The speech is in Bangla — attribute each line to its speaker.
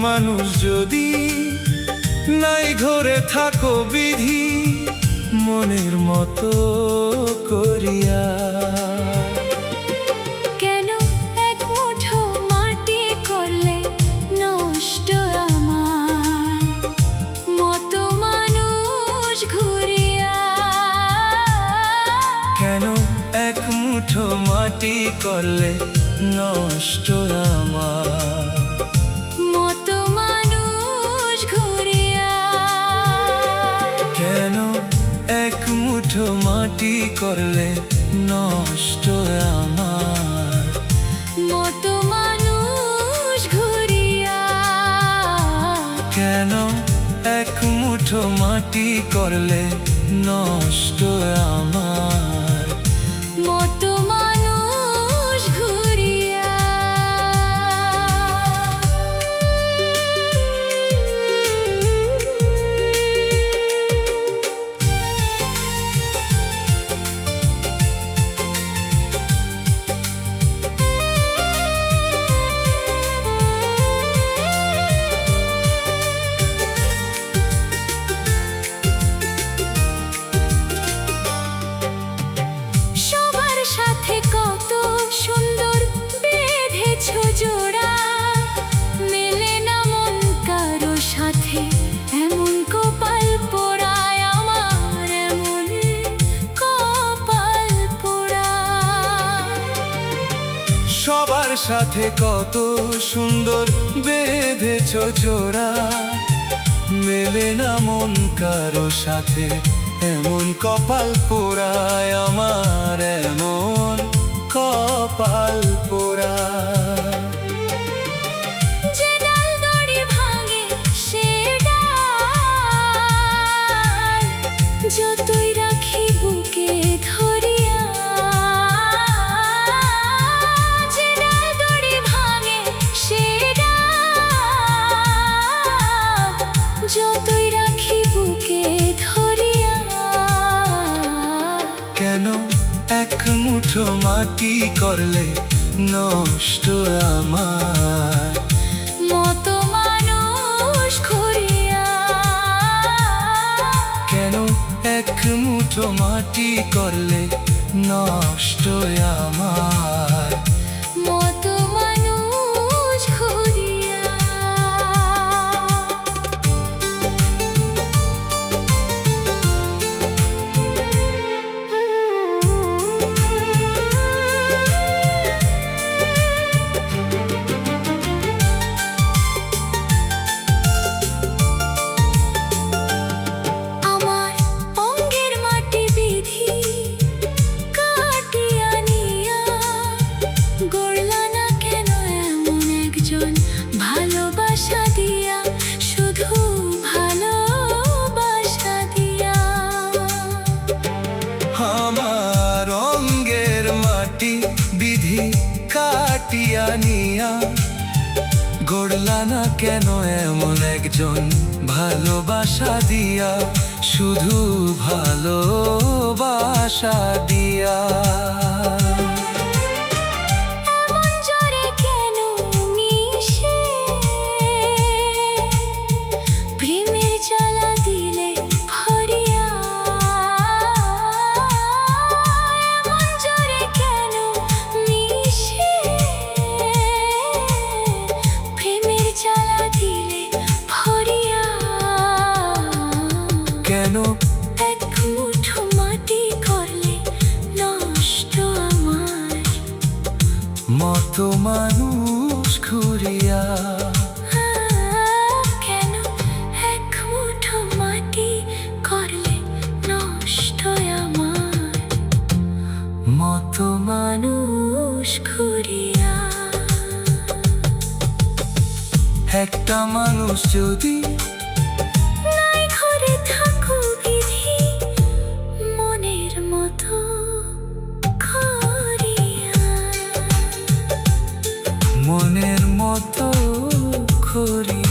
Speaker 1: মানুষ যদি নাই ঘরে থাকো বিধি মনের মতো করিয়া।
Speaker 2: কেন এক মুঠো মাটি করলে নষ্ট আমার মতো মানুষ ঘুরিয়া।
Speaker 1: কেন এক মুঠো মাটি করলে নষ্ট আমার
Speaker 2: মতো মানুষ ঘুরিয়া।
Speaker 1: কেন এক মুঠো মাটি করলে নষ্ট আমার
Speaker 2: মতো মানুষ ঘুরিয়া।
Speaker 1: কেন এক মুঠো মাটি করলে নষ্ট আমার
Speaker 2: মতো মানুষ ঘুরিয়া। সবার সাথে কত সুন্দর বেঁধেছো জোড়া, মেলে না মন কারো সাথে এমন কপাল পোড়ায় আমার এমন কপাল পোড়া।
Speaker 1: সবার সাথে কত সুন্দর বেঁধেছ জোড়া, মেলে না মন কারো সাথে এমন কপাল পোড়ায় আমার এমন কপাল পোড়া।
Speaker 2: যে ডাল দড়ি ভাঙে সে ডাল যতই রাখি বুকে ধরিয়া। যে ডাল দড়ি ভাঙে সে ডাল যতই রাখি বুকে ধরিয়া।
Speaker 1: কেন এক মুঠো মাটি করলে নষ্ট আমার
Speaker 2: মতো মানুষ ঘুরিয়া।
Speaker 1: কেন এক মুঠো মাটি করলে নষ্ট আমার
Speaker 2: মতো মানুষ ঘুরিয়া। আমার অঙ্গের মাটি বিধি কাটিয়া নিয়া, গড়লা না কেন এমন একজন ভালোবাসা দিয়া, শুধু ভালোবাসা দিয়া।
Speaker 1: আমার অঙ্গের মাটি বিধি কাটিয়া নিয়া, গড়লা না কেন এমন একজন ভালোবাসা দিয়া, শুধু ভালোবাসা দিয়া।
Speaker 2: এমন জোরে কেন মিশে প্রেমের জ্বালা দিলে ভরিয়া। এমন জোরে কেন মিশে প্রেমের জ্বালা দিলে ভরিয়া।
Speaker 1: কেন
Speaker 2: এক মুঠো মাটি করলে নষ্ট আমার
Speaker 1: মতো মানুষ ঘুরিয়া।
Speaker 2: কেন এক মুঠো মাটি করলে নষ্ট আমার
Speaker 1: মতো
Speaker 2: মানুষ ঘুরিয়া।
Speaker 1: একটা মানুষ যদি
Speaker 2: নাই ঘরে থাকো বিধি মনের মতো করিয়া।
Speaker 1: মনের মতো করি